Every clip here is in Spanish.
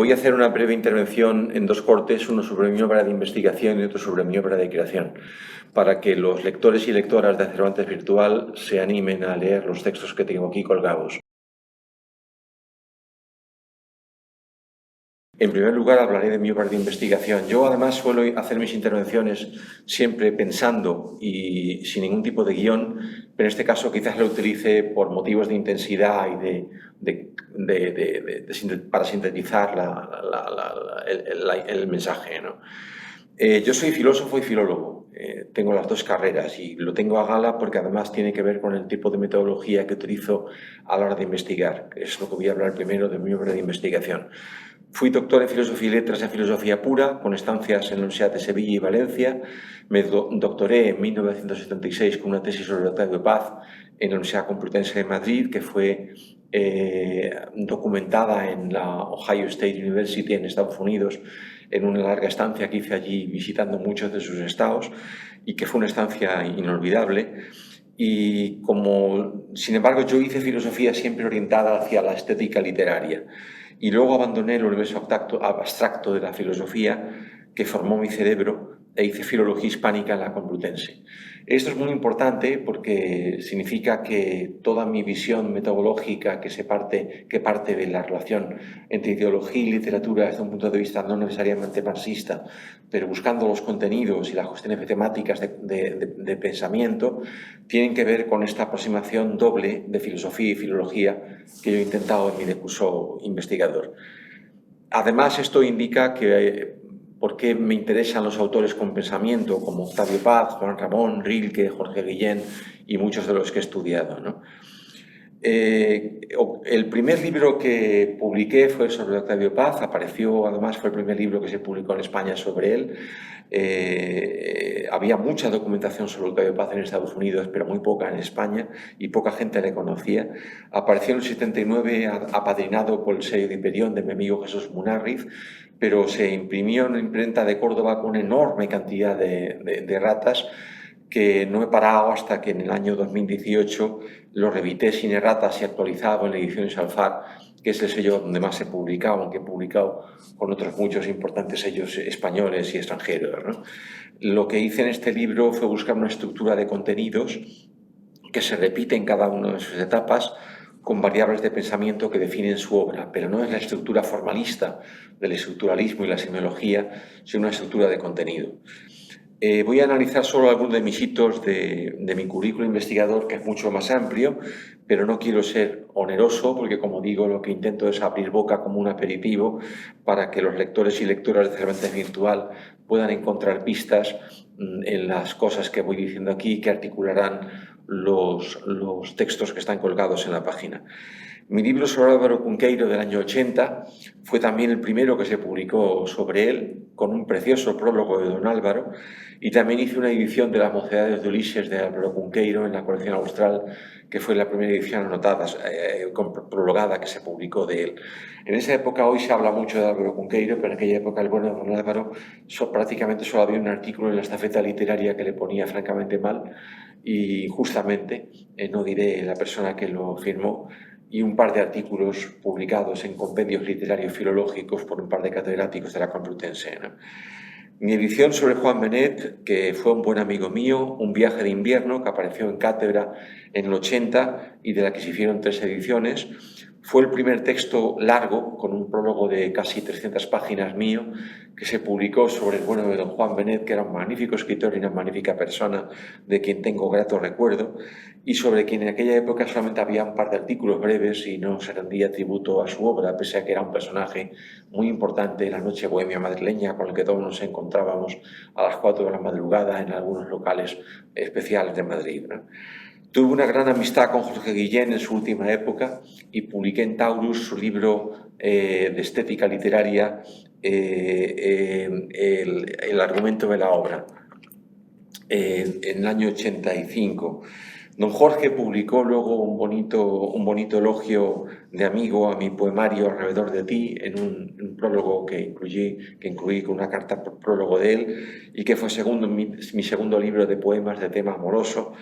Voy a hacer una breve intervención en dos cortes, uno sobre mi obra de investigación y otro sobre mi obra de creación, para que los lectores y lectoras de Cervantes Virtual se animen a leer los textos que tengo aquí colgados. En primer lugar, hablaré de mi obra de investigación. Yo, además, suelo hacer mis intervenciones siempre pensando y sin ningún tipo de guión, pero en este caso quizás lo utilice por motivos de intensidad y para sintetizar el mensaje, ¿no? Yo soy filósofo y filólogo, tengo las dos carreras y lo tengo a gala porque además tiene que ver con el tipo de metodología que utilizo a la hora de investigar, que es lo que voy a hablar primero de mi obra de investigación. Fui doctor en Filosofía y Letras en Filosofía Pura, con estancias en la Universidad de Sevilla y Valencia. Me doctoré en 1976 con una tesis sobre Octavio Paz en la Universidad Complutense de Madrid, que fue documentada en la Ohio State University en Estados Unidos, en una larga estancia que hice allí visitando muchos de sus estados y que fue una estancia inolvidable. Y sin embargo, yo hice filosofía siempre orientada hacia la estética literaria. Y luego abandoné el universo abstracto de la filosofía que formó mi cerebro e hice filología hispánica en la Complutense. Esto es muy importante porque significa que toda mi visión metodológica que parte de la relación entre ideología y literatura desde un punto de vista no necesariamente marxista, pero buscando los contenidos y las cuestiones temáticas de pensamiento, tienen que ver con esta aproximación doble de filosofía y filología que yo he intentado en mi discurso investigador. Además, esto indica por qué me interesan los autores con pensamiento, como Octavio Paz, Juan Ramón, Rilke, Jorge Guillén y muchos de los que he estudiado, ¿no? El primer libro que publiqué fue sobre Octavio Paz, además fue el primer libro que se publicó en España sobre él. Había mucha documentación sobre Octavio Paz en Estados Unidos, pero muy poca en España y poca gente le conocía. Apareció en el 79 apadrinado por el sello de Hiperión de mi amigo Jesús Munarriz, pero se imprimió en una imprenta de Córdoba con una enorme cantidad de ratas que no he parado hasta que en el año 2018 lo reedité sin erratas y actualizado en la edición Salfar, que es el sello donde más he publicado, aunque he publicado con otros muchos importantes sellos españoles y extranjeros, ¿no? Lo que hice en este libro fue buscar una estructura de contenidos que se repite en cada una de sus etapas, con variables de pensamiento que definen su obra, pero no es la estructura formalista del estructuralismo y la semiología, sino una estructura de contenido. Voy a analizar solo algunos de mis hitos de mi currículo investigador, que es mucho más amplio, pero no quiero ser oneroso porque, como digo, lo que intento es abrir boca como un aperitivo para que los lectores y lectoras de Cervantes Virtual puedan encontrar pistas en las cosas que voy diciendo aquí, que articularán los textos que están colgados en la página. Mi libro sobre Álvaro Cunqueiro del año 80 fue también el primero que se publicó sobre él, con un precioso prólogo de don Álvaro, y también hice una edición de las Mocedades de Ulises de Álvaro Cunqueiro en la colección austral, que fue la primera edición anotada, prologada que se publicó de él. En esa época, hoy se habla mucho de Álvaro Cunqueiro, pero en aquella época el bueno de don Álvaro prácticamente solo había un artículo en la estafeta literaria que le ponía francamente mal, y justamente, no diré la persona que lo firmó, y un par de artículos publicados en compendios literarios filológicos por un par de catedráticos de la Complutense, ¿no? Mi edición sobre Juan Benet, que fue un buen amigo mío, Un viaje de invierno, que apareció en cátedra en el 80 y de la que se hicieron 3 ediciones, fue el primer texto largo, con un prólogo de casi 300 páginas mío, que se publicó sobre el bueno de don Juan Benet, que era un magnífico escritor y una magnífica persona, de quien tengo grato recuerdo, y sobre quien en aquella época solamente había un par de artículos breves y no se rendía tributo a su obra, pese a que era un personaje muy importante en la noche bohemia madrileña, con el que todos nos encontrábamos a las 4 de la madrugada en algunos locales especiales de Madrid, ¿no? Tuve una gran amistad con Jorge Guillén en su última época y publiqué en Taurus su libro de estética literaria, el argumento de la obra, en el año 85. Don Jorge publicó luego un bonito elogio de amigo a mi poemario Alrededor de ti, en un prólogo que incluí con una carta prólogo de él, y que fue mi segundo libro de poemas de tema amoroso.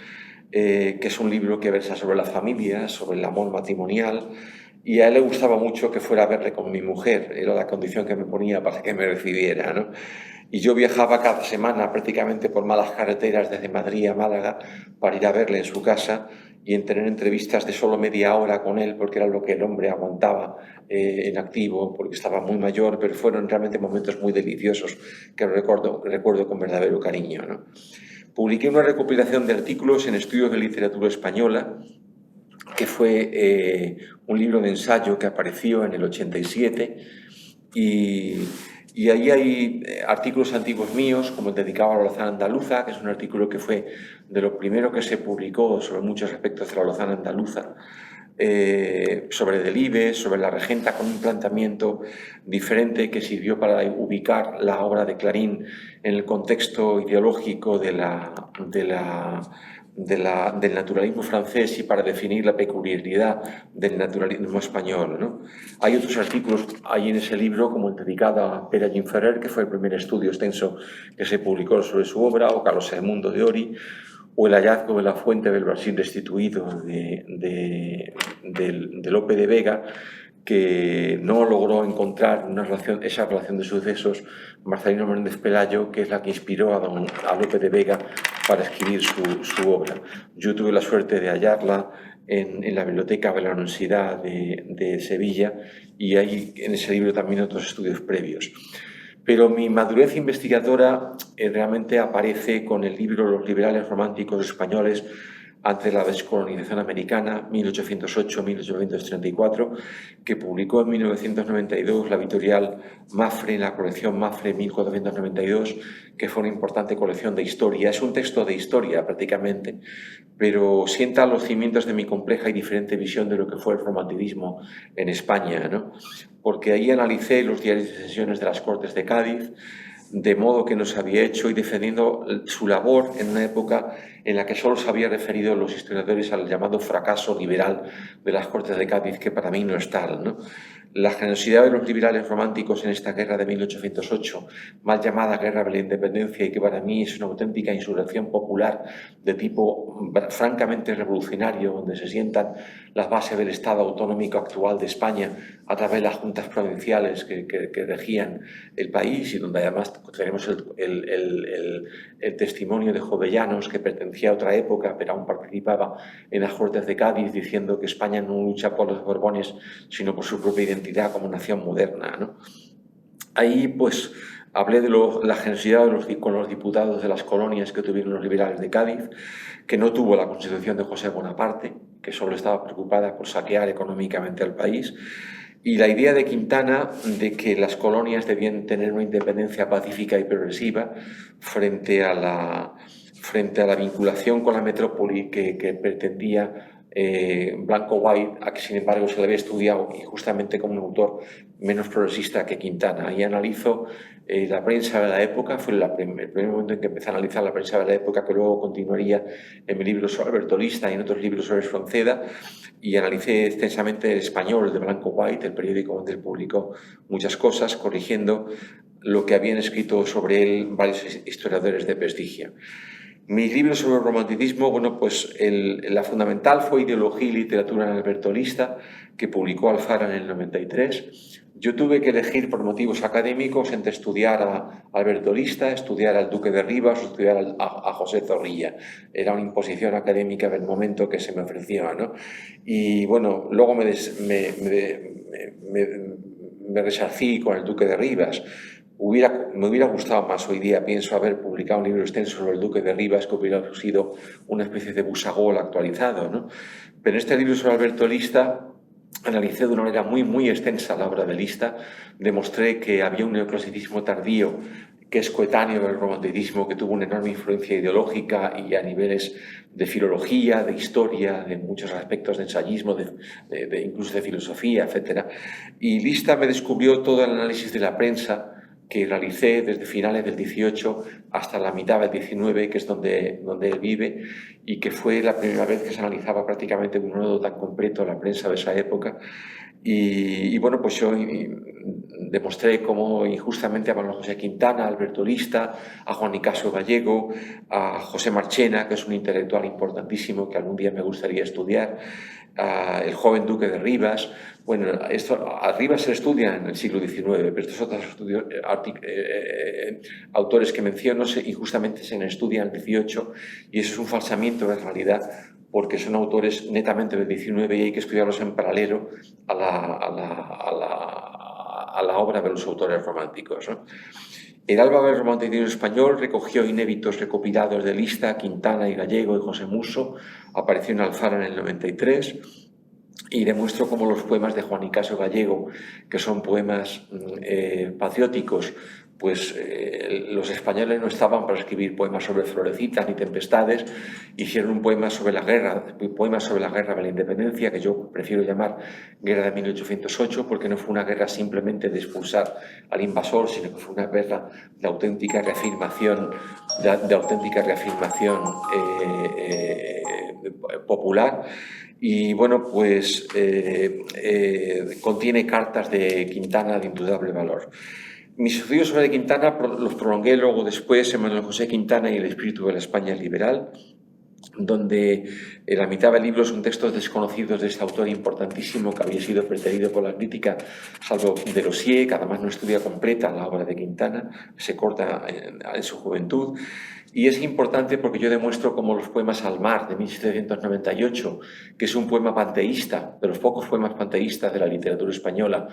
que es un libro que versa sobre la familia, sobre el amor matrimonial, y a él le gustaba mucho que fuera a verle con mi mujer, era la condición que me ponía para que me recibiera, ¿no? Y yo viajaba cada semana prácticamente por malas carreteras desde Madrid a Málaga para ir a verle en su casa y en tener entrevistas de solo media hora con él, porque era lo que el hombre aguantaba en activo, porque estaba muy mayor, pero fueron realmente momentos muy deliciosos que recuerdo con verdadero cariño, ¿no? Publiqué una recopilación de artículos en estudios de literatura española, que fue un libro de ensayo que apareció en el 87 y ahí hay artículos antiguos míos, como el dedicado a la Lozana Andaluza, que es un artículo que fue de lo primero que se publicó sobre muchos aspectos de la Lozana Andaluza, sobre Delibes, sobre la regenta, con un planteamiento diferente que sirvió para ubicar la obra de Clarín en el contexto ideológico del naturalismo francés y para definir la peculiaridad del naturalismo español, ¿no? Hay otros artículos ahí en ese libro, como el dedicado a Pere Gimferrer, que fue el primer estudio extenso que se publicó sobre su obra, o Carlos Edmundo de Ori, o el hallazgo de la fuente del Brasil destituido de Lope de Vega, que no logró encontrar esa relación de sucesos Marcelino Menéndez Pelayo, que es la que inspiró a Lope de Vega para escribir su obra. Yo tuve la suerte de hallarla en la biblioteca de la Universidad de Sevilla, y hay en ese libro también otros estudios previos. Pero mi madurez investigadora realmente aparece con el libro Los liberales románticos españoles ante la descolonización americana, 1808-1834, que publicó en 1992 la editorial Mafre, la colección Mafre 1492, que fue una importante colección de historia. Es un texto de historia prácticamente, pero sienta los cimientos de mi compleja y diferente visión de lo que fue el romanticismo en España, ¿no? Porque ahí analicé los diarios de sesiones de las Cortes de Cádiz, de modo que nos había hecho y defendiendo su labor en una época en la que solo se había referido los historiadores al llamado fracaso liberal de las Cortes de Cádiz, que para mí no es tal, ¿no? La generosidad de los liberales románticos en esta guerra de 1808, mal llamada Guerra de la Independencia, y que para mí es una auténtica insurrección popular de tipo francamente revolucionario, donde se sientan las bases del Estado autonómico actual de España a través de las juntas provinciales que regían el país, y donde además tenemos el testimonio de Jovellanos, que pertenecía a otra época, pero aún participaba en las Cortes de Cádiz, diciendo que España no lucha por los Borbones, sino por su propia identidad como nación moderna, ¿no? Ahí, pues, hablé de la generosidad con los diputados de las colonias que tuvieron los liberales de Cádiz, que no tuvo la Constitución de José Bonaparte, que solo estaba preocupada por saquear económicamente al país, y la idea de Quintana de que las colonias debían tener una independencia pacífica y progresiva frente a la vinculación con la metrópoli que pretendía Blanco White, a que sin embargo se le había estudiado, y justamente como un autor menos progresista que Quintana. Y analizo la prensa de la época, fue el primer momento en que empecé a analizar la prensa de la época, que luego continuaría en mi libro sobre Alberto Lista y en otros libros sobre Espronceda, y analicé extensamente El Español de Blanco White, el periódico donde él publicó muchas cosas, corrigiendo lo que habían escrito sobre él varios historiadores de prestigio. Mis libros sobre el romanticismo, bueno, pues la fundamental fue Ideología y literatura en Alberto Lista, que publicó Alfara en el 93. Yo tuve que elegir por motivos académicos entre estudiar a Alberto Lista, estudiar al Duque de Rivas o estudiar a José Zorrilla. Era una imposición académica del momento que se me ofreció, ¿no? Y bueno, luego me resarcí con el Duque de Rivas. Me hubiera gustado más hoy día, pienso, haber publicado un libro extenso sobre el Duque de Rivas, que hubiera sido una especie de Busagol actualizado, ¿no? Pero en este libro sobre Alberto Lista analicé de una manera muy extensa la obra de Lista, demostré que había un neoclasicismo tardío que es coetáneo del romanticismo, que tuvo una enorme influencia ideológica y a niveles de filología, de historia, de muchos aspectos de ensayismo, incluso de filosofía, etc. Y Lista me descubrió todo el análisis de la prensa que realicé desde finales del 18 hasta la mitad del 19, que es donde él vive, y que fue la primera vez que se analizaba prácticamente de un modo tan completo la prensa de esa época. Y bueno, pues yo demostré cómo injustamente a Manuel José Quintana, a Alberto Lista, a Juan Nicasio Gallego, a José Marchena, que es un intelectual importantísimo que algún día me gustaría estudiar, el joven duque de Rivas. Bueno, a Rivas se estudia en el siglo XIX, pero estos otros autores que menciono injustamente se estudian en el XVIII, y eso es un falsamiento de realidad, porque son autores netamente del XIX y hay que estudiarlos en paralelo a la obra de los autores románticos, ¿no? El alba del romanticismo español recogió inéditos recopilados de Lista, Quintana y Gallego y José Musso, apareció en Alfara en el 93, y demuestro cómo los poemas de Juan Nicasio Gallego, que son poemas patrióticos, pues los españoles no estaban para escribir poemas sobre florecitas ni tempestades, hicieron un poema sobre la guerra, poemas sobre la guerra de la independencia, que yo prefiero llamar Guerra de 1808, porque no fue una guerra simplemente de expulsar al invasor, sino que fue una guerra de auténtica reafirmación, popular. Y bueno, pues contiene cartas de Quintana de indudable valor. Mis estudios sobre Quintana los prolongué luego después en Manuel José Quintana y el espíritu de la España liberal, donde la mitad del libro son textos desconocidos de este autor importantísimo que había sido preterido por la crítica, salvo Delosier, que además no estudia completa la obra de Quintana, se corta en su juventud. Y es importante porque yo demuestro cómo los poemas Al mar, de 1798, que es un poema panteísta, de los pocos poemas panteístas de la literatura española,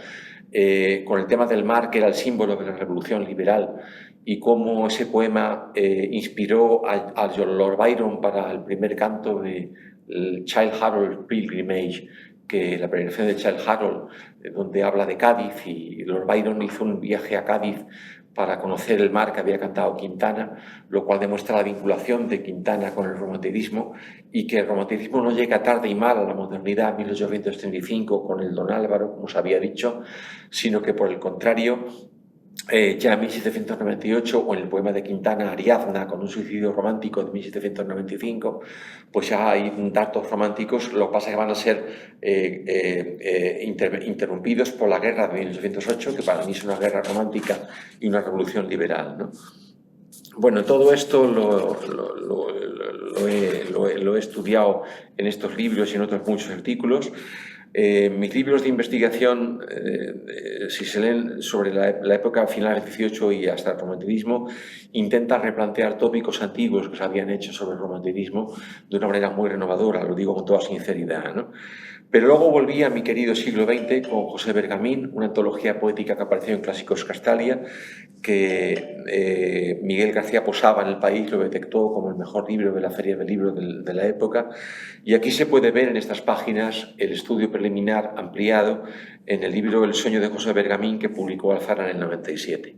con el tema del mar, que era el símbolo de la revolución liberal, y cómo ese poema inspiró a Lord Byron para el primer canto de Childe Harold Pilgrimage, que la peregrinación de Childe Harold, donde habla de Cádiz, y Lord Byron hizo un viaje a Cádiz para conocer el mar que había cantado Quintana, lo cual demuestra la vinculación de Quintana con el romanticismo, y que el romanticismo no llega tarde y mal a la modernidad en 1835 con el Don Álvaro, como os había dicho, sino que por el contrario, ya en 1798, o en el poema de Quintana, Ariadna, con un suicidio romántico de 1795, pues ya hay datos románticos, lo que pasa es que van a ser interrumpidos por la guerra de 1808, que para mí es una guerra romántica y una revolución liberal, ¿no? Bueno, todo esto lo he estudiado en estos libros y en otros muchos artículos. Mis libros de investigación, si se leen sobre la época final del XVIII y hasta el romanticismo, intentan replantear tópicos antiguos que se habían hecho sobre el romanticismo de una manera muy renovadora, lo digo con toda sinceridad, ¿no? Pero luego volví a mi querido siglo XX con José Bergamín, una antología poética que apareció en Clásicos Castalia, que Miguel García Posada en El País lo detectó como el mejor libro de la Feria del Libro de la época. Y aquí se puede ver en estas páginas el estudio preliminar ampliado en el libro El sueño de José Bergamín, que publicó Alfara en el 97.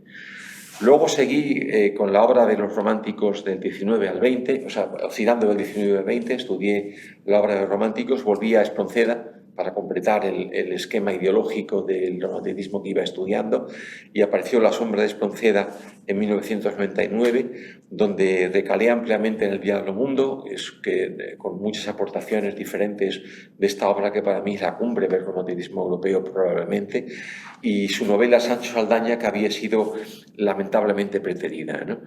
Luego seguí con la obra de los románticos del 19 al 20, o sea, oscilando del 19 al 20, estudié la obra de los románticos, volví a Espronceda para completar el esquema ideológico del romanticismo que iba estudiando, y apareció La sombra de Espronceda en 1999, donde recalé ampliamente en El Diablo Mundo, con muchas aportaciones diferentes de esta obra que para mí es la cumbre del romanticismo europeo probablemente, y su novela Sancho Saldaña, que había sido lamentablemente preterida, ¿no?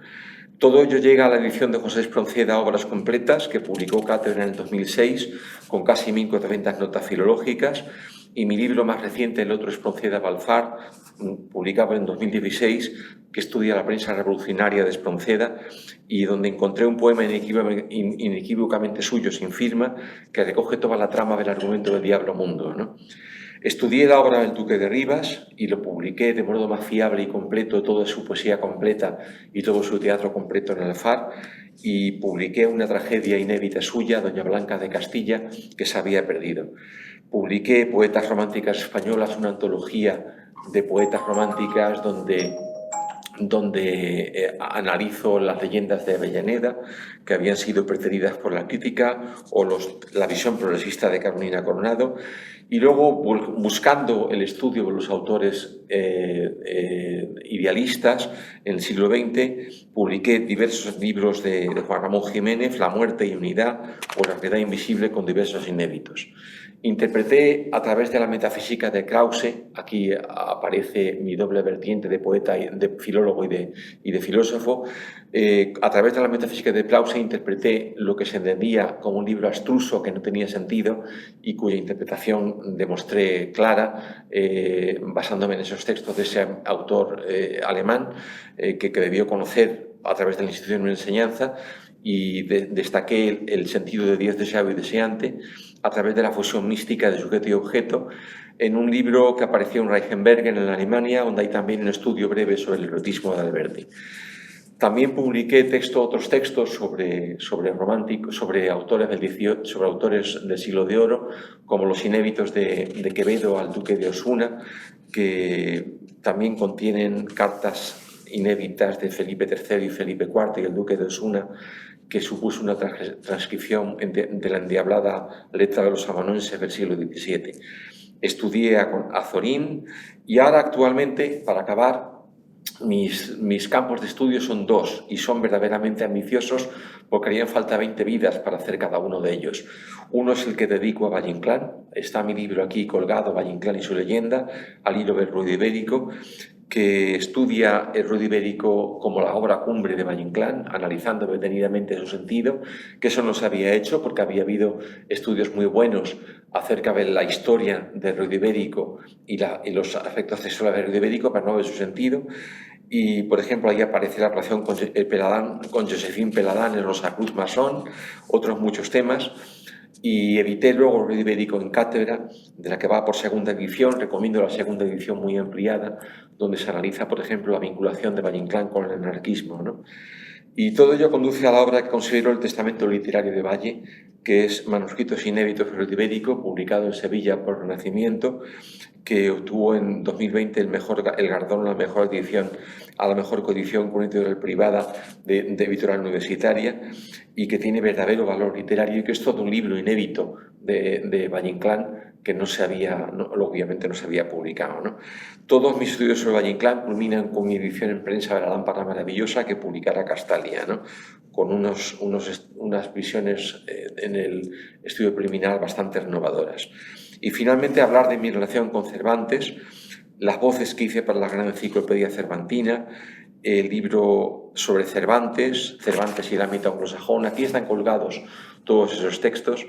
Todo ello llega a la edición de José Espronceda, Obras completas, que publicó Cátedra en el 2006, con casi 1.400 notas filológicas, y mi libro más reciente, El otro Espronceda Balfar, publicado en 2016, que estudia la prensa revolucionaria de Espronceda, y donde encontré un poema inequívocamente suyo, sin firma, que recoge toda la trama del argumento del Diablo Mundo, ¿no? Estudié la obra del Duque de Rivas y lo publiqué de modo más fiable y completo, toda su poesía completa y todo su teatro completo en el Alfar, y publiqué una tragedia inédita suya, Doña Blanca de Castilla, que se había perdido. Publiqué Poetas románticas españolas, una antología de poetas románticas donde analizo las leyendas de Avellaneda, que habían sido preteridas por la crítica, o la visión progresista de Carolina Coronado, y luego, buscando el estudio de los autores idealistas, en el siglo XX, publiqué diversos libros de Juan Ramón Jiménez, La muerte y unidad o La realidad invisible con diversos inéditos. Interpreté a través de la metafísica de Krause, aquí aparece mi doble vertiente de poeta, de filólogo y de filósofo, a través de la metafísica de Krause interpreté lo que se entendía como un libro abstruso que no tenía sentido y cuya interpretación demostré clara, basándome en esos textos de ese autor alemán que debió conocer a través de la institución de enseñanza, y destaqué el sentido de Dios deseado y deseante a través de la fusión mística de sujeto y objeto en un libro que apareció en Reichenbergen en Alemania, donde hay también un estudio breve sobre el erotismo de Alberti. También publiqué otros textos sobre autores del siglo de oro, como los inéditos de Quevedo al duque de Osuna, que también contienen cartas inéditas de Felipe III y Felipe IV y el duque de Osuna, que supuso una transcripción de la endiablada letra de los amanuenses del siglo XVII. Estudié a Zorín y ahora actualmente, para acabar, mis campos de estudio son dos y son verdaderamente ambiciosos porque harían falta 20 vidas para hacer cada uno de ellos. Uno es el que dedico a Valle Inclán, está mi libro aquí colgado, Valle Inclán y su leyenda, al hilo del ruido ibérico, que estudia el ruido ibérico como la obra cumbre de Valle Inclán, analizando detenidamente su sentido, que eso no se había hecho porque había habido estudios muy buenos acerca de la historia del ruido ibérico y los efectos sexuales del ruido ibérico, pero no de su sentido. Y, por ejemplo, ahí aparece la relación con Josephine Peladán, el Rosacruz masón, otros muchos temas. Y edité luego el ruido ibérico en cátedra, de la que va por segunda edición. Recomiendo la segunda edición muy ampliada, donde se analiza, por ejemplo, la vinculación de Valle Inclán con el anarquismo, ¿no? Y todo ello conduce a la obra que considero el testamento literario de Valle, que es Manuscritos inéditos del ruido ibérico, publicado en Sevilla por Renacimiento, que obtuvo en 2020 el galardón a la mejor edición, a la mejor coedición con editorial privada de editorial universitaria, y que tiene verdadero valor literario y que es todo un libro inédito de Valle Inclán que obviamente no se había publicado, ¿no? Todos mis estudios sobre Valle Inclán culminan con mi edición en prensa de La lámpara maravillosa que publicará Castalia, ¿no? Con unas visiones en el estudio preliminar bastante renovadoras. Y finalmente hablar de mi relación con Cervantes, las voces que hice para la gran enciclopedia cervantina, el libro sobre Cervantes y el ámbito anglosajón. Aquí están colgados todos esos textos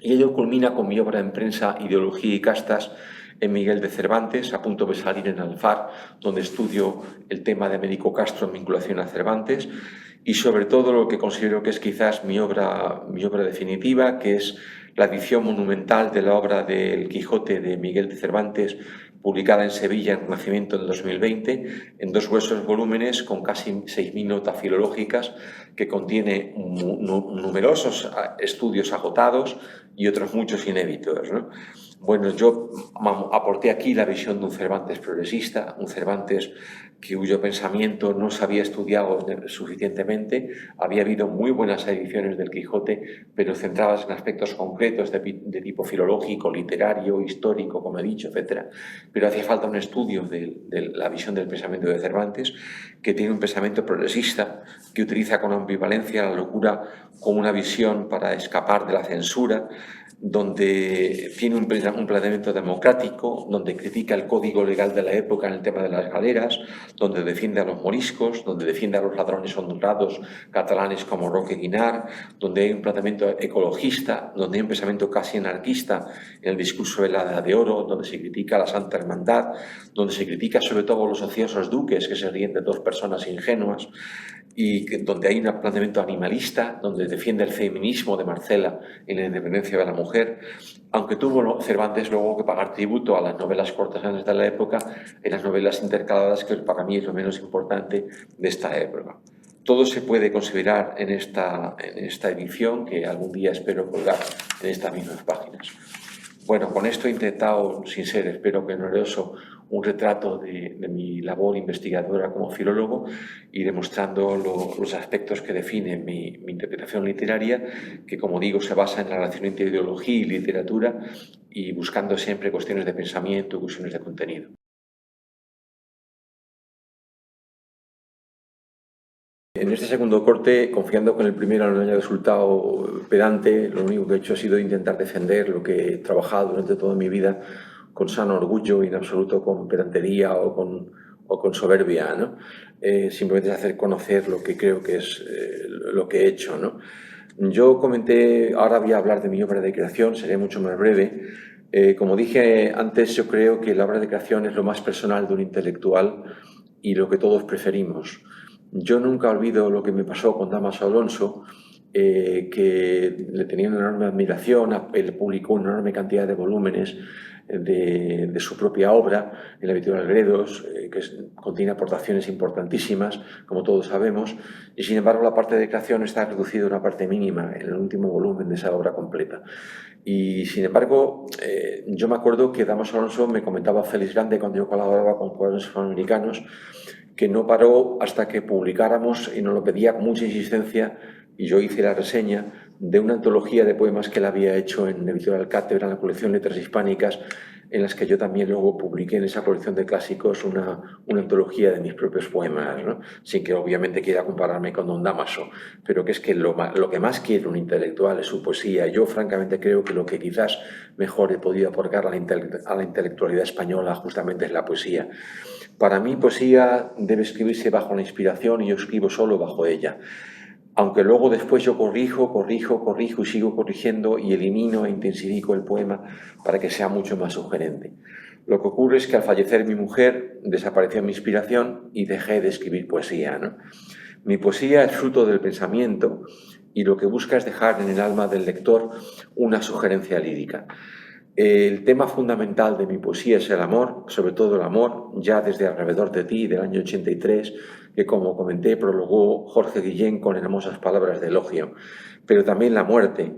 y ello culmina con mi obra en prensa Ideología y castas en Miguel de Cervantes, a punto de salir en Alfar, donde estudio el tema de Américo Castro en vinculación a Cervantes, y sobre todo lo que considero que es quizás mi obra definitiva, que es la edición monumental de la obra del Quijote de Miguel de Cervantes, publicada en Sevilla en Renacimiento en 2020, en 2 gruesos volúmenes con casi 6.000 notas filológicas, que contiene numerosos estudios agotados y otros muchos inéditos, ¿no? Bueno, yo aporté aquí la visión de un Cervantes progresista, un Cervantes cuyo pensamiento no se había estudiado suficientemente. Había habido muy buenas ediciones del Quijote, pero centradas en aspectos concretos de tipo filológico, literario, histórico, como he dicho, etc. Pero hacía falta un estudio de la visión del pensamiento de Cervantes, que tiene un pensamiento progresista, que utiliza con ambivalencia la locura como una visión para escapar de la censura, donde tiene un planteamiento democrático, donde critica el código legal de la época en el tema de las galeras, donde defiende a los moriscos, donde defiende a los ladrones honrados catalanes como Roque Guinart, donde hay un planteamiento ecologista, donde hay un pensamiento casi anarquista en el discurso de la Edad de Oro, donde se critica la Santa Hermandad, donde se critica sobre todo los ociosos duques que se ríen de 2 personas ingenuas, y donde hay un planteamiento animalista, donde defiende el feminismo de Marcela en la independencia de la mujer, aunque tuvo Cervantes luego que pagar tributo a las novelas cortesanas de la época, en las novelas intercaladas, que para mí es lo menos importante de esta época. Todo se puede considerar en esta edición, que algún día espero colgar en estas mismas páginas. Bueno, con esto he intentado, sin ser, espero que oneroso, un retrato de mi labor investigadora como filólogo y demostrando los aspectos que definen mi interpretación literaria, que, como digo, se basa en la relación entre ideología y literatura y buscando siempre cuestiones de pensamiento y cuestiones de contenido. En este segundo corte, confiando que en el primero no haya resultado pedante, lo único que he hecho ha sido intentar defender lo que he trabajado durante toda mi vida con sano orgullo y en absoluto con pedantería o con soberbia, ¿no? Simplemente es hacer conocer lo que creo que es lo que he hecho, ¿no? Yo comenté, ahora voy a hablar de mi obra de creación, seré mucho más breve. Como dije antes, yo creo que la obra de creación es lo más personal de un intelectual y lo que todos preferimos. Yo nunca olvido lo que me pasó con Dámaso Alonso, que le tenía una enorme admiración. Él publicó una enorme cantidad de volúmenes de su propia obra en la editorial Gredos, que contiene aportaciones importantísimas, como todos sabemos, y sin embargo la parte de creación está reducida a una parte mínima en el último volumen de esa obra completa. Y sin embargo, yo me acuerdo que Dámaso Alonso me comentaba Félix Grande cuando yo colaboraba con cuadros americanos, que no paró hasta que publicáramos, y nos lo pedía con mucha insistencia, y yo hice la reseña de una antología de poemas que él había hecho en Editorial Cátedra, en la colección Letras Hispánicas, en las que yo también luego publiqué en esa colección de clásicos una antología de mis propios poemas, ¿no? Sin que obviamente quiera compararme con don Dámaso, pero que es que lo que más quiere un intelectual es su poesía. Yo francamente creo que lo que quizás mejor he podido aportar a la intelectualidad española justamente es la poesía. Para mí, poesía debe escribirse bajo la inspiración y yo escribo solo bajo ella. Aunque luego después yo corrijo y sigo corrigiendo y elimino e intensifico el poema para que sea mucho más sugerente. Lo que ocurre es que al fallecer mi mujer desapareció mi inspiración y dejé de escribir poesía, ¿no? Mi poesía es fruto del pensamiento y lo que busca es dejar en el alma del lector una sugerencia lírica. El tema fundamental de mi poesía es el amor, sobre todo el amor, ya desde Alrededor de ti, del año 83, que como comenté prologó Jorge Guillén con hermosas palabras de elogio, pero también la muerte,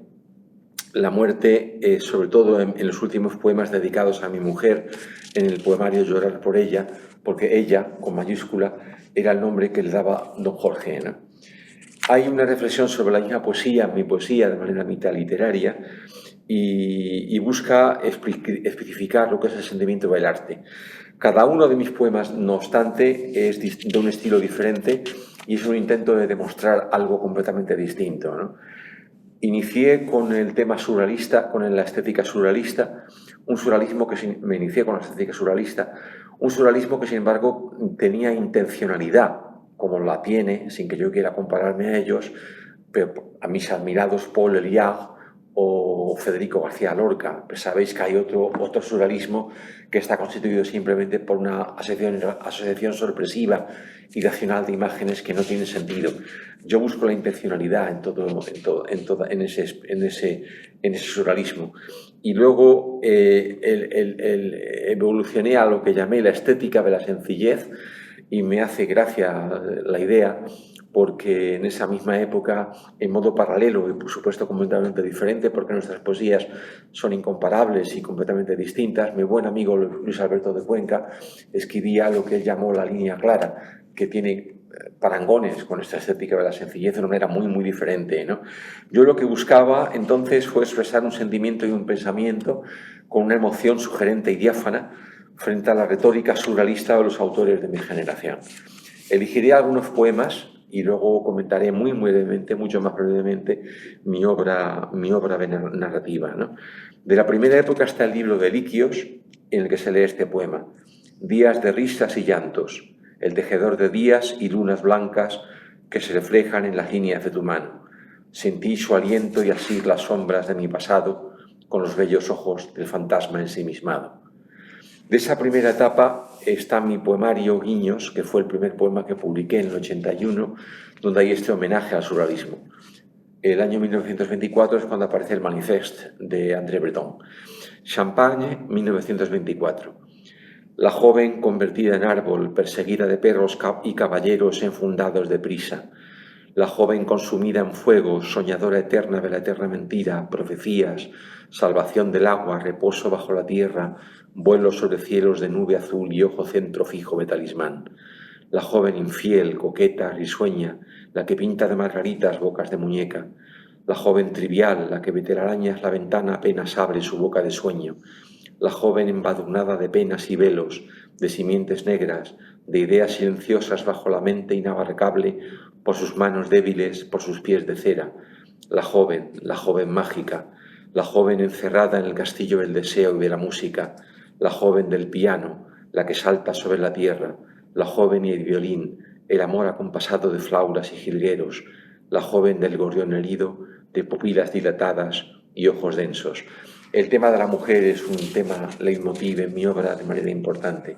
sobre todo en los últimos poemas dedicados a mi mujer, en el poemario Llorar por ella, porque ella, con mayúscula, era el nombre que le daba don Jorge, ¿no? Hay una reflexión sobre la misma poesía, mi poesía, de manera mitad literaria, y busca especificar lo que es el sentimiento del arte. Cada uno de mis poemas, no obstante, es de un estilo diferente y es un intento de demostrar algo completamente distinto, ¿no? Inicié con el tema surrealista, con la estética surrealista, me inicié con la estética surrealista, un surrealismo que sin embargo tenía intencionalidad, como la tiene, sin que yo quiera compararme a ellos, pero a mis admirados Paul Eluard o Federico García Lorca. Pues sabéis que hay otro surrealismo que está constituido simplemente por una asociación sorpresiva y racional de imágenes que no tiene sentido. Yo busco la intencionalidad en ese surrealismo. Y luego evolucioné a lo que llamé la estética de la sencillez, y me hace gracia la idea, porque en esa misma época, en modo paralelo y por supuesto completamente diferente, porque nuestras poesías son incomparables y completamente distintas, mi buen amigo Luis Alberto de Cuenca escribía lo que él llamó la línea clara, que tiene parangones con esta estética de la sencillez de una manera muy, muy diferente, ¿no? Yo lo que buscaba entonces fue expresar un sentimiento y un pensamiento con una emoción sugerente y diáfana frente a la retórica surrealista de los autores de mi generación. Elegiré algunos poemas y luego comentaré muy brevemente, mucho más brevemente, mi obra narrativa, ¿no? De la primera época está el libro de Liquios, en el que se lee este poema: días de risas y llantos, el tejedor de días y lunas blancas que se reflejan en las líneas de tu mano. Sentí su aliento y así las sombras de mi pasado con los bellos ojos del fantasma ensimismado. De esa primera etapa está mi poemario Guiños, que fue el primer poema que publiqué en el 81, donde hay este homenaje al surrealismo. El año 1924 es cuando aparece el Manifeste de André Breton. Champagne, 1924. La joven convertida en árbol, perseguida de perros y caballeros enfundados de prisa. La joven consumida en fuego, soñadora eterna de la eterna mentira, profecías, salvación del agua, reposo bajo la tierra, vuelo sobre cielos de nube azul y ojo centro fijo de talismán. La joven infiel, coqueta, risueña, la que pinta de margaritas bocas de muñeca. La joven trivial, la que de telarañas la ventana apenas abre su boca de sueño. La joven embadurnada de penas y velos, de simientes negras, de ideas silenciosas bajo la mente inabarcable, por sus manos débiles, por sus pies de cera. La joven mágica, la joven encerrada en el castillo del deseo y de la música, la joven del piano, la que salta sobre la tierra, la joven y el violín, el amor acompasado de flautas y jilgueros, la joven del gorrión herido, de pupilas dilatadas y ojos densos. El tema de la mujer es un tema leitmotiv en mi obra de manera importante.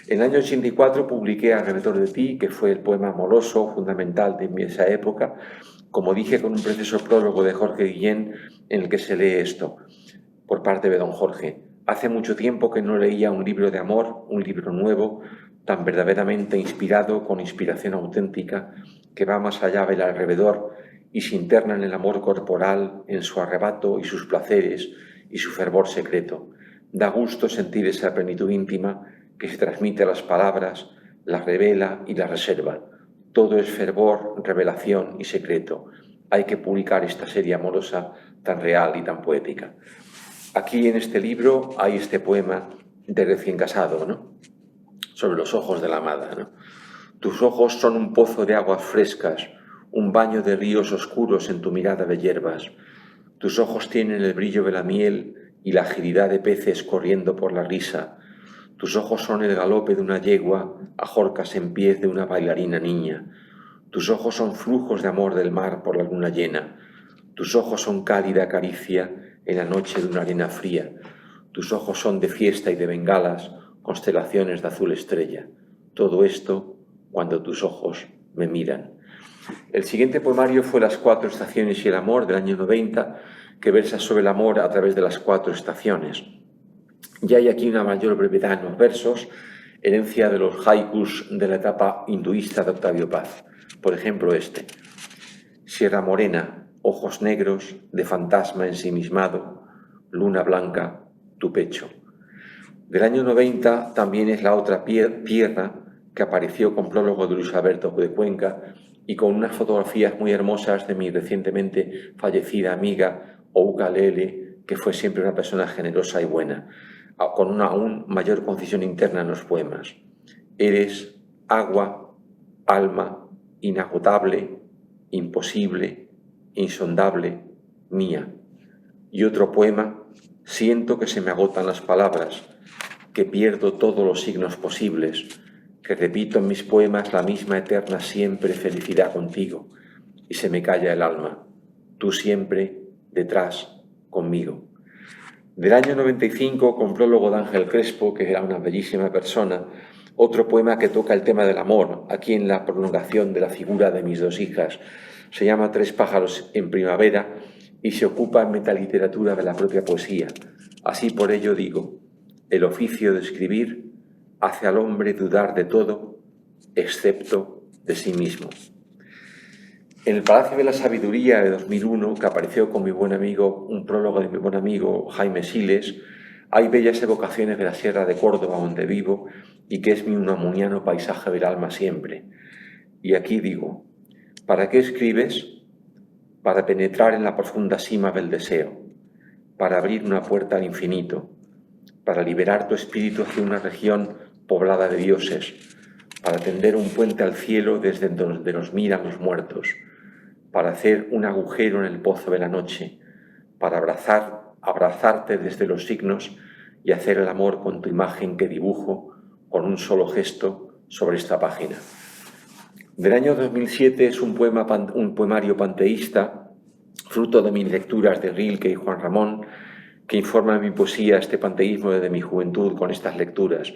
En el año 84 publiqué Alrededor de ti, que fue el poema amoroso fundamental de esa época, como dije, con un precioso prólogo de Jorge Guillén en el que se lee esto, por parte de don Jorge. Hace mucho tiempo que no leía un libro de amor, un libro nuevo, tan verdaderamente inspirado, con inspiración auténtica, que va más allá del alrededor y se interna en el amor corporal, en su arrebato y sus placeres y su fervor secreto. Da gusto sentir esa plenitud íntima que se transmite a las palabras, las revela y las reserva. Todo es fervor, revelación y secreto. Hay que publicar esta serie amorosa tan real y tan poética. Aquí en este libro hay este poema de recién casado, ¿no? Sobre los ojos de la amada, ¿no? Tus ojos son un pozo de aguas frescas, un baño de ríos oscuros en tu mirada de hierbas. Tus ojos tienen el brillo de la miel y la agilidad de peces corriendo por la risa. Tus ojos son el galope de una yegua a jorcas en pies de una bailarina niña. Tus ojos son flujos de amor del mar por la luna llena. Tus ojos son cálida caricia en la noche de una arena fría. Tus ojos son de fiesta y de bengalas, constelaciones de azul estrella. Todo esto cuando tus ojos me miran. El siguiente poemario fue Las cuatro estaciones y el amor, del año 90, que versa sobre el amor a través de las cuatro estaciones. Ya hay aquí una mayor brevedad en los versos, herencia de los haikus de la etapa hinduista de Octavio Paz. Por ejemplo, este. Sierra morena, ojos negros, de fantasma ensimismado, luna blanca, tu pecho. Del año 90 también es la otra tierra, que apareció con prólogo de Luis Alberto de Cuenca y con unas fotografías muy hermosas de mi recientemente fallecida amiga Ouka Lele, que fue siempre una persona generosa y buena, con una aún mayor concisión interna en los poemas. Eres agua, alma, inagotable, imposible, insondable, mía. Y otro poema, siento que se me agotan las palabras, que pierdo todos los signos posibles, que repito en mis poemas la misma eterna siempre felicidad contigo, y se me calla el alma, tú siempre detrás conmigo. Del año 95, con prólogo de Ángel Crespo, que era una bellísima persona, otro poema que toca el tema del amor, aquí en la prolongación de la figura de mis dos hijas. Se llama Tres pájaros en primavera y se ocupa en metaliteratura de la propia poesía. Así por ello digo, el oficio de escribir hace al hombre dudar de todo, excepto de sí mismo. En el Palacio de la Sabiduría de 2001, que apareció con mi buen amigo, un prólogo de mi buen amigo Jaime Siles, hay bellas evocaciones de la Sierra de Córdoba, donde vivo, y que es mi unamuniano paisaje del alma siempre. Y aquí digo, ¿para qué escribes? Para penetrar en la profunda cima del deseo, para abrir una puerta al infinito, para liberar tu espíritu hacia una región poblada de dioses, para tender un puente al cielo desde donde nos miran los muertos, para hacer un agujero en el pozo de la noche, para abrazarte desde los signos y hacer el amor con tu imagen que dibujo con un solo gesto sobre esta página. Del año 2007 es un poemario panteísta, fruto de mis lecturas de Rilke y Juan Ramón, que informa mi poesía este panteísmo desde mi juventud con estas lecturas.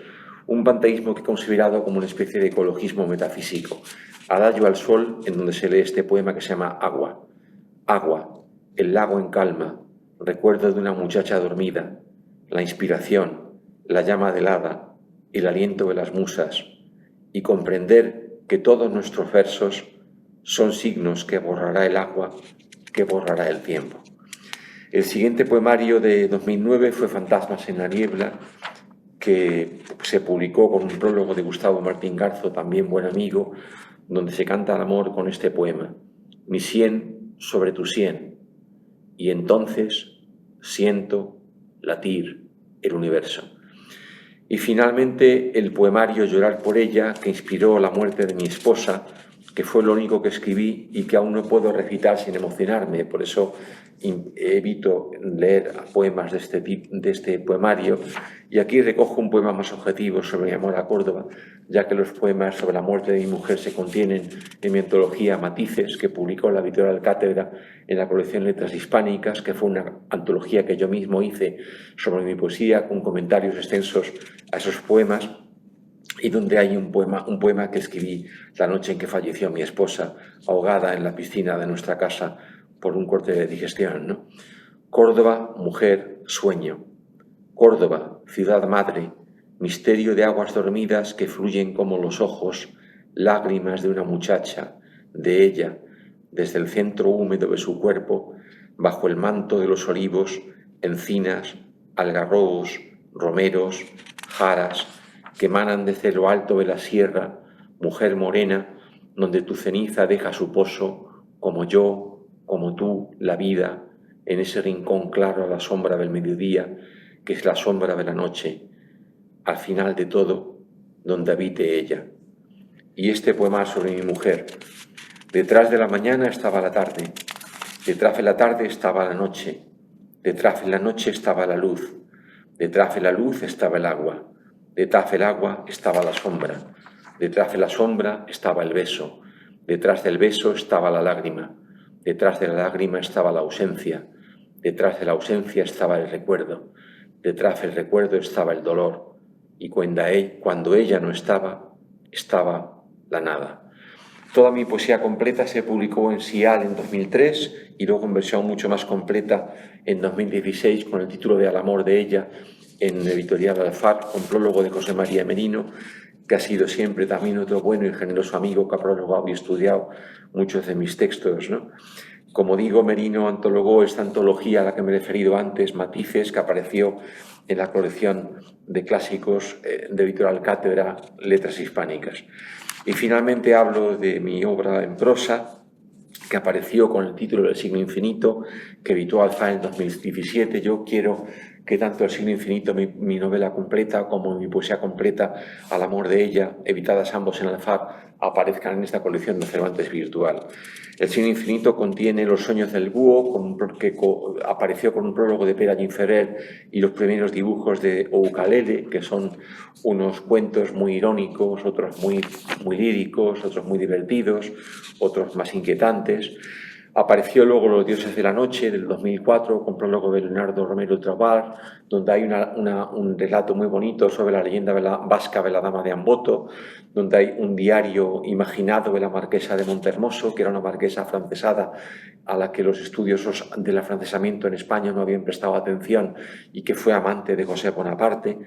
Un panteísmo que he considerado como una especie de ecologismo metafísico. Adagio al sol, en donde se lee este poema que se llama Agua. Agua, el lago en calma, recuerdo de una muchacha dormida, la inspiración, la llama del hada, el aliento de las musas, y comprender que todos nuestros versos son signos que borrará el agua, que borrará el tiempo. El siguiente poemario de 2009 fue Fantasmas en la niebla, que se publicó con un prólogo de Gustavo Martín Garzo, también buen amigo, donde se canta el amor con este poema. Mi sien sobre tu sien, y entonces siento latir el universo. Y finalmente el poemario Llorar por ella, que inspiró la muerte de mi esposa, que fue lo único que escribí y que aún no puedo recitar sin emocionarme. Por eso evito leer poemas de este poemario. Y aquí recojo un poema más objetivo sobre mi amor a Córdoba, ya que los poemas sobre la muerte de mi mujer se contienen en mi antología Matices, que publicó la editorial Cátedra en la colección Letras Hispánicas, que fue una antología que yo mismo hice sobre mi poesía, con comentarios extensos a esos poemas, y donde hay un poema que escribí la noche en que falleció mi esposa, ahogada en la piscina de nuestra casa por un corte de digestión, ¿no? Córdoba, mujer, sueño. Córdoba, ciudad madre, misterio de aguas dormidas que fluyen como los ojos, lágrimas de una muchacha, de ella, desde el centro húmedo de su cuerpo, bajo el manto de los olivos, encinas, algarrobos, romeros, jaras, que emanan desde lo alto de la sierra, mujer morena, donde tu ceniza deja su pozo, como yo, como tú, la vida, en ese rincón claro a la sombra del mediodía, que es la sombra de la noche, al final de todo, donde habite ella. Y este poema sobre mi mujer. Detrás de la mañana estaba la tarde, detrás de la tarde estaba la noche, detrás de la noche estaba la luz, detrás de la luz estaba el agua, detrás del agua estaba la sombra, detrás de la sombra estaba el beso, detrás del beso estaba la lágrima, detrás de la lágrima estaba la ausencia, detrás de la ausencia estaba el recuerdo, detrás del recuerdo estaba el dolor, y cuando ella no estaba, estaba la nada. Toda mi poesía completa se publicó en Sial en 2003 y luego en versión mucho más completa en 2016 con el título de Al amor de ella en Editorial Alfar, con prólogo de José María Merino, que ha sido siempre también otro bueno y generoso amigo que ha prologado y estudiado muchos de mis textos, ¿no? Como digo, Merino antologó esta antología a la que me he referido antes, Matices, que apareció en la colección de clásicos de Editorial Cátedra, Letras Hispánicas. Y finalmente hablo de mi obra en prosa, que apareció con el título del Siglo Infinito, que editó Alfar en 2017. Yo quiero que tanto El Siglo Infinito, mi novela completa, como mi poesía completa, Al amor de ella, editadas ambos en Alfar, aparezcan en esta colección de Cervantes Virtual. El Siglo Infinito contiene Los sueños del búho, que apareció con un prólogo de Pere Gimferrer y los primeros dibujos de Oukalele, que son unos cuentos muy irónicos, otros muy líricos, otros muy divertidos, otros más inquietantes. Apareció luego Los dioses de la noche, del 2004, con prólogo de Leonardo Romero Trabar, donde hay un relato muy bonito sobre la leyenda vasca de la Dama de Amboto, donde hay un diario imaginado de la marquesa de Montehermoso, que era una marquesa afrancesada a la que los estudiosos del afrancesamiento en España no habían prestado atención y que fue amante de José Bonaparte,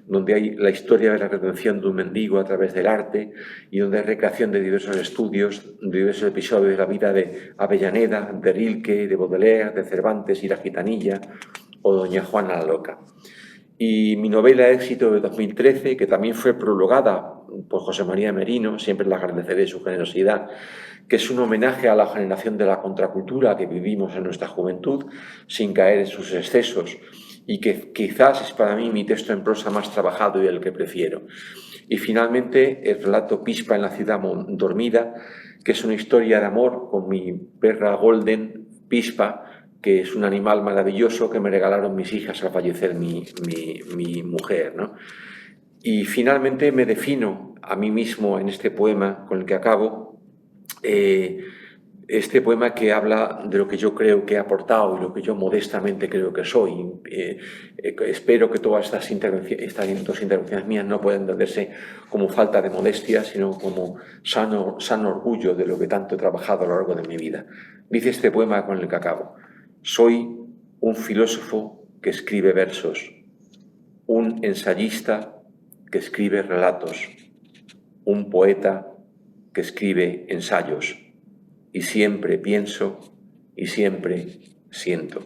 donde hay la historia de la redención de un mendigo a través del arte y donde hay recreación de diversos estudios, de diversos episodios de la vida de Avellaneda, de Rilke, de Baudelaire, de Cervantes y la Gitanilla o Doña Juana la Loca. Y mi novela Éxito de 2013, que también fue prologada por José María Merino, siempre le agradeceré su generosidad, que es un homenaje a la generación de la contracultura que vivimos en nuestra juventud, sin caer en sus excesos, y que quizás es para mí mi texto en prosa más trabajado y el que prefiero. Y finalmente el relato Pispa en la ciudad dormida, que es una historia de amor con mi perra Golden, Pispa, que es un animal maravilloso que me regalaron mis hijas al fallecer mi mujer, ¿no? Y finalmente me defino a mí mismo en este poema con el que acabo, este poema que habla de lo que yo creo que he aportado y lo que yo modestamente creo que soy. Espero que todas estas dos intervenciones mías no puedan entenderse como falta de modestia, sino como sano orgullo de lo que tanto he trabajado a lo largo de mi vida. Dice este poema con el que acabo: soy un filósofo que escribe versos, un ensayista que escribe relatos, un poeta que escribe ensayos, y siempre pienso y siempre siento.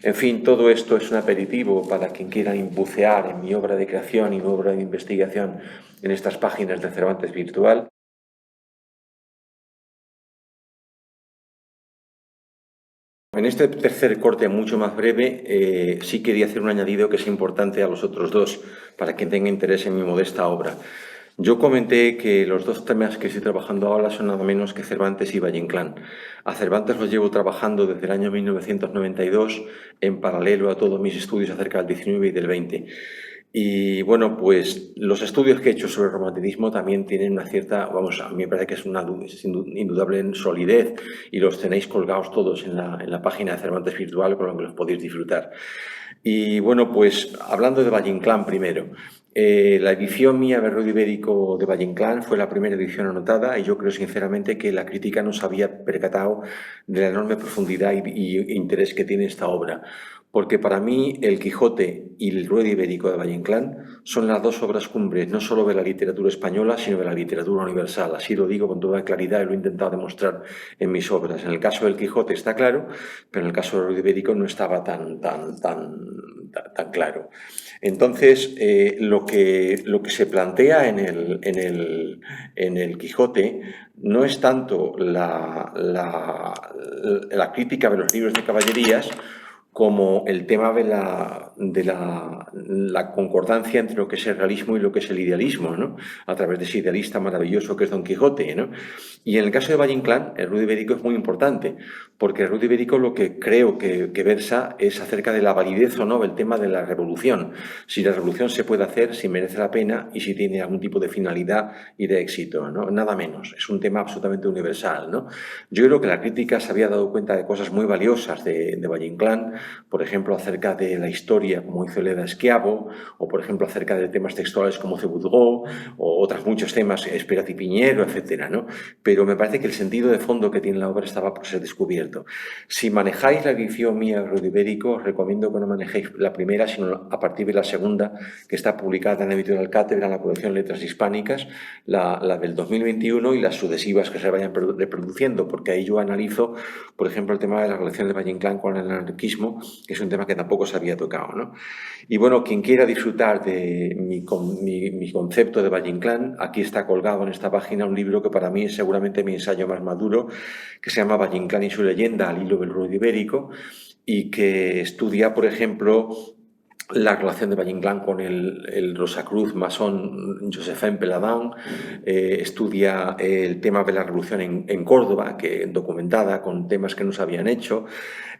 En fin, todo esto es un aperitivo para quien quiera bucear en mi obra de creación y mi obra de investigación en estas páginas de Cervantes Virtual. En este tercer corte mucho más breve, sí quería hacer un añadido que es importante a los otros dos, para quien tenga interés en mi modesta obra. Yo comenté que los dos temas que estoy trabajando ahora son nada menos que Cervantes y Valle Inclán. A Cervantes los llevo trabajando desde el año 1992, en paralelo a todos mis estudios acerca del 19 y del 20. Y bueno, pues los estudios que he hecho sobre el romanticismo también tienen una cierta, vamos, a mí me parece que es una indudable solidez, y los tenéis colgados todos en la página de Cervantes Virtual, con lo que los podéis disfrutar. Y bueno, pues hablando de Valle Inclán primero, la edición mía de Ruy Ibérico de Valle Inclán fue la primera edición anotada, y yo creo sinceramente que la crítica no se había percatado de la enorme profundidad y interés que tiene esta obra. Porque para mí El Quijote y el Ruy Ibérico de Valle Inclán son las dos obras cumbres, no solo de la literatura española, sino de la literatura universal. Así lo digo con toda claridad y lo he intentado demostrar en mis obras. En el caso del Quijote está claro, pero en el caso del Ruy Ibérico no estaba tan claro. Entonces, lo que se plantea en el Quijote no es tanto la crítica de los libros de caballerías, como el tema de la concordancia entre lo que es el realismo y lo que es el idealismo, ¿no? A través de ese idealista maravilloso que es Don Quijote, ¿no? Y en el caso de Valle Inclán, el Ruy Ibérico es muy importante, porque el Ruy Ibérico lo que creo que versa es acerca de la validez o no del tema de la revolución. Si la revolución se puede hacer, si merece la pena y si tiene algún tipo de finalidad y de éxito, ¿no? Nada menos. Es un tema absolutamente universal, ¿no? Yo creo que la crítica se había dado cuenta de cosas muy valiosas de Valle Inclán, por ejemplo, acerca de la historia, como hizo Leda Schiavo, o por ejemplo, acerca de temas textuales como Cebudgó, o otros muchos temas, Esperati Piñero, etcétera, ¿no? Pero me parece que el sentido de fondo que tiene la obra estaba por ser descubierto. Si manejáis la edición mía de Ruy Ibérico, os recomiendo que no manejéis la primera, sino a partir de la segunda, que está publicada en la editorial Cátedra, en la colección Letras Hispánicas, la del 2021 y las sucesivas que se vayan reproduciendo, porque ahí yo analizo, por ejemplo, el tema de la relación de Valle Inclán con el anarquismo, que es un tema que tampoco se había tocado, ¿no? Y bueno, quien quiera disfrutar de mi concepto de Valle Inclán, aquí está colgado en esta página un libro que para mí es seguramente mi ensayo más maduro, que se llama Valle Inclán y su leyenda al hilo del Ruy Ibérico, y que estudia, por ejemplo, la relación de Valle Inclán con el Rosacruz masón Josephin Peladán, estudia el tema de la revolución en Córdoba, que documentada con temas que no se habían hecho,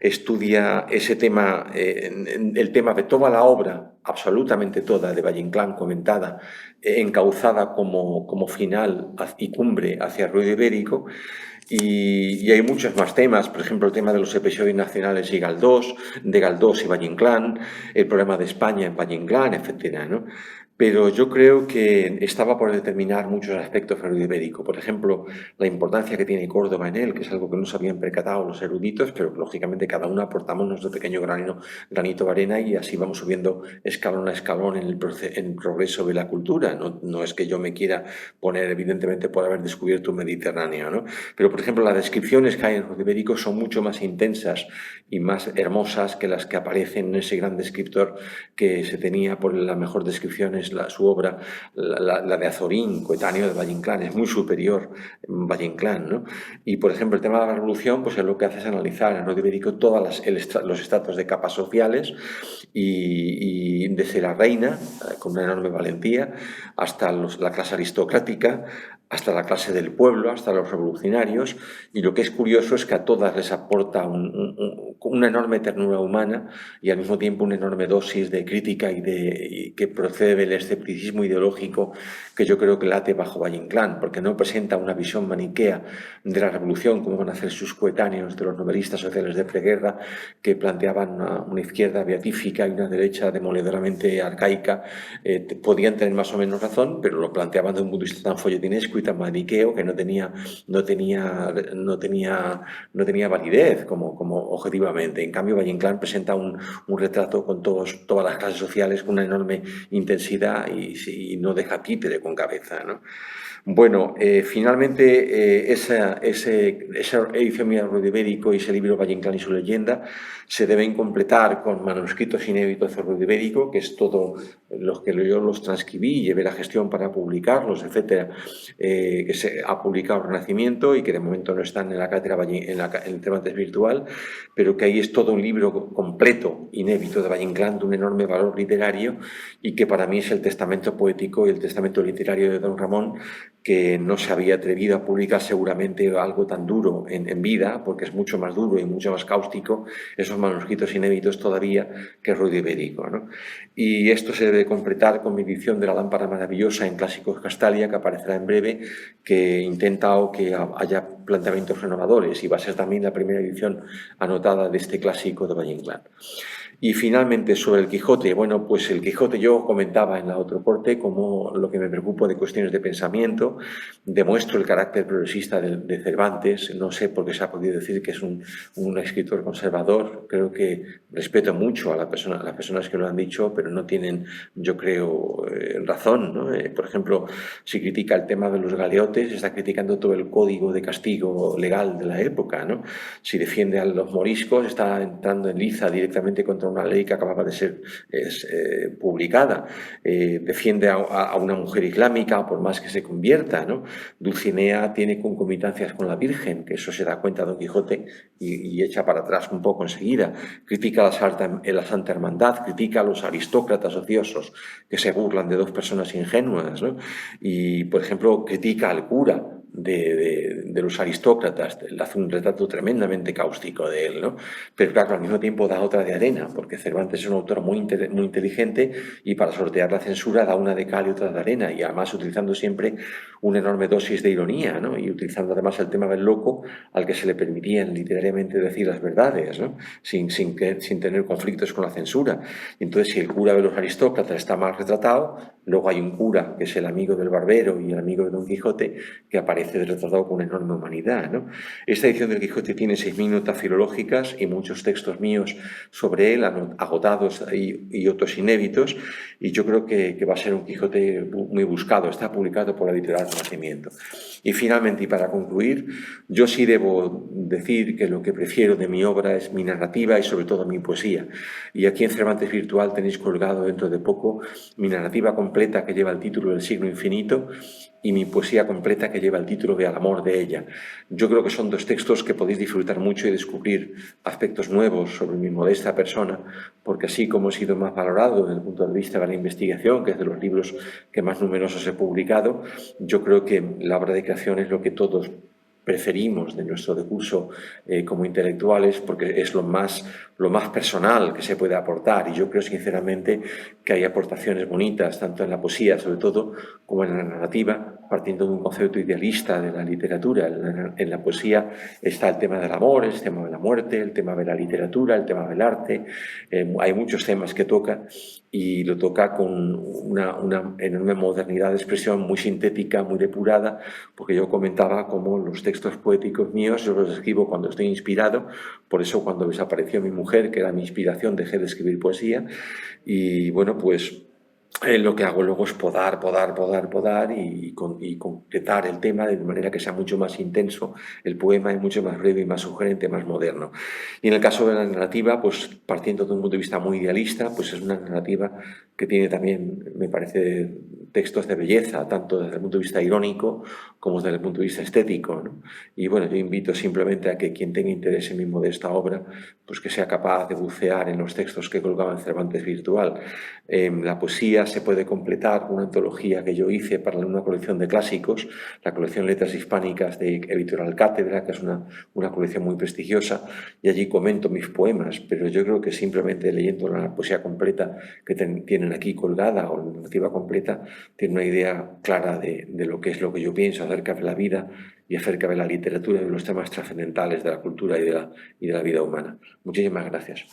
estudia ese tema, el tema de toda la obra, absolutamente toda, de Valle Inclán comentada, encauzada como final y cumbre hacia el Ruy Ibérico. Y hay muchos más temas, por ejemplo, el tema de los episodios nacionales y Galdós, de Galdós y Valle Inclán, el problema de España en Valle Inclán, etcétera, ¿no? Pero yo creo que estaba por determinar muchos aspectos del Ruy Ibérico. Por ejemplo, la importancia que tiene Córdoba en él, que es algo que no se habían percatado los eruditos, pero lógicamente cada uno aportamos nuestro pequeño granito de arena, y así vamos subiendo escalón a escalón en el progreso de la cultura. No es que yo me quiera poner, evidentemente, por haber descubierto un Mediterráneo, ¿no? Pero, por ejemplo, las descripciones que hay en el Ruy Ibérico son mucho más intensas y más hermosas que las que aparecen en ese gran descriptor que se tenía por la mejor descripción, es su obra, la de Azorín, coetáneo de Valle Inclán, es muy superior Valle Inclán, ¿no? Y, por ejemplo, el tema de la revolución, pues lo que hace es analizar en el Ruy Ibérico todos los estratos de capas sociales, y desde la reina, con una enorme valentía, hasta la clase aristocrática, hasta la clase del pueblo, hasta los revolucionarios, y lo que es curioso es que a todas les aporta una enorme ternura humana y al mismo tiempo una enorme dosis de crítica y que procede del escepticismo ideológico que yo creo que late bajo Valle Inclán, porque no presenta una visión maniquea de la revolución como van a hacer sus coetáneos de los novelistas sociales de preguerra, que planteaban una izquierda beatífica y una derecha demoledoramente arcaica. Podían tener más o menos razón, pero lo planteaban de un punto de vista tan folletinesco y tan maniqueo que no tenía validez como objetivamente. En cambio, Valle Inclán presenta un retrato con todas las clases sociales con una enorme intensidad y no deja títere con cabeza, ¿no? Bueno, finalmente esa edición mía de Ruido Ibérico y ese libro Valle Inclán y su leyenda se deben completar con manuscritos inéditos de Ruido Ibérico, que es todo los que yo los transcribí, llevé la gestión para publicarlos, etcétera, que se ha publicado Renacimiento y que de momento no están en la cátedra en el Cervantes virtual, pero que ahí es todo un libro completo, inédito de Valle Inclán, de un enorme valor literario y que para mí es el testamento poético y el testamento literario de don Ramón, que no se había atrevido a publicar seguramente algo tan duro en vida, porque es mucho más duro y mucho más cáustico, esos manuscritos inéditos todavía, que Ruido Ibérico, ¿no? Y esto se debe completar con mi edición de La lámpara maravillosa en Clásicos Castalia, que aparecerá en breve, que intenta que haya planteamientos renovadores y va a ser también la primera edición anotada de este clásico de Valle Inclán. Y finalmente, sobre el Quijote, bueno, pues el Quijote yo comentaba en la otro corte como lo que me preocupo de cuestiones de pensamiento, demuestro el carácter progresista de Cervantes, no sé por qué se ha podido decir que es un escritor conservador, creo que respeto mucho a las personas que lo han dicho, pero no tienen, yo creo, razón, ¿no? Por ejemplo, si critica el tema de los galeotes, está criticando todo el código de castigo legal de la época, ¿no? Si defiende a los moriscos, está entrando en liza directamente contra una ley que acababa de ser publicada. Defiende a una mujer islámica, por más que se convierta, ¿no? Dulcinea tiene concomitancias con la Virgen, que eso se da cuenta Don Quijote y echa para atrás un poco enseguida. Critica la Santa Hermandad, critica a los aristócratas ociosos que se burlan de dos personas ingenuas, ¿no? Y, por ejemplo, critica al cura de los aristócratas, hace un retrato tremendamente cáustico de él, ¿no? Pero claro, al mismo tiempo da otra de arena, porque Cervantes es un autor muy inteligente y para sortear la censura da una de cal y otra de arena, y además utilizando siempre una enorme dosis de ironía, ¿no? Y utilizando además el tema del loco al que se le permitían literariamente decir las verdades, ¿no? Sin tener conflictos con la censura. Entonces, si el cura de los aristócratas está mal retratado, luego hay un cura que es el amigo del barbero y el amigo de Don Quijote que aparece retratado con una enorme humanidad, ¿no? Esta edición del Quijote tiene 6.000 notas filológicas y muchos textos míos sobre él, agotados y otros inéditos, y yo creo que va a ser un Quijote muy buscado. Está publicado por la editorial Renacimiento. Y finalmente, y para concluir, yo sí debo decir que lo que prefiero de mi obra es mi narrativa y sobre todo mi poesía. Y aquí en Cervantes Virtual tenéis colgado dentro de poco mi narrativa completa que lleva el título del siglo infinito y mi poesía completa que lleva el título de Al amor de ella. Yo creo que son dos textos que podéis disfrutar mucho y descubrir aspectos nuevos sobre mi modesta persona, porque así como he sido más valorado desde el punto de vista de la investigación, que es de los libros que más numerosos he publicado, yo creo que la obra de creación es lo que todos preferimos de nuestro discurso como intelectuales, porque es lo más personal que se puede aportar, y yo creo sinceramente que hay aportaciones bonitas tanto en la poesía sobre todo como en la narrativa, partiendo de un concepto idealista de la literatura. En la poesía está el tema del amor, el tema de la muerte, el tema de la literatura, el tema del arte, hay muchos temas que toca y lo toca con una enorme modernidad de expresión muy sintética, muy depurada, porque yo comentaba cómo los textos poéticos míos yo los escribo cuando estoy inspirado, por eso cuando desapareció mi mujer, que era mi inspiración, dejé de escribir poesía y bueno, pues lo que hago luego es podar y concretar el tema de manera que sea mucho más intenso el poema y mucho más breve y más sugerente, más moderno. Y en el caso de la narrativa, pues partiendo de un punto de vista muy idealista, pues es una narrativa que tiene también, me parece, textos de belleza, tanto desde el punto de vista irónico como desde el punto de vista estético, ¿no? Y bueno, yo invito simplemente a que quien tenga interés en mi modesta obra, pues que sea capaz de bucear en los textos que colgaba en Cervantes Virtual. La poesía se puede completar con una antología que yo hice para una colección de clásicos, la colección Letras Hispánicas de Editorial Cátedra, que es una colección muy prestigiosa, y allí comento mis poemas, pero yo creo que simplemente leyendo la poesía completa que tienen aquí colgada o la narrativa completa, tienen una idea clara de lo que es lo que yo pienso acerca de la vida y acerca de la literatura y de los temas trascendentales de la cultura y de la vida humana. Muchísimas gracias.